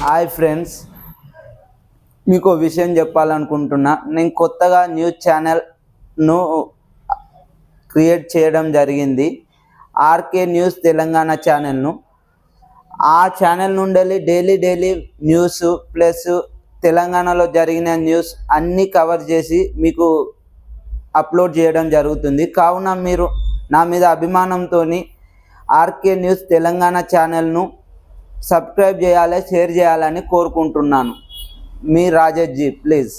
Hi friends, మీకు విషయం చెప్పాలనుకుంటున్నా. నేను కొత్తగా న్యూస్ ఛానల్ను క్రియేట్ చేయడం జరిగింది, ఆర్కే న్యూస్ తెలంగాణ ఛానల్ను. ఆ ఛానల్ నుండి డైలీ న్యూస్ ప్లస్ తెలంగాణలో జరిగిన న్యూస్ అన్నీ కవర్ చేసి మీకు అప్లోడ్ చేయడం జరుగుతుంది. కావున మీరు నా మీద అభిమానంతో ఆర్కే న్యూస్ తెలంగాణ ఛానల్ను సబ్స్క్రైబ్ చేయాలి, షేర్ చేయాలని కోరుకుంటున్నాను. మీ రాజేష్ జీ, ప్లీజ్.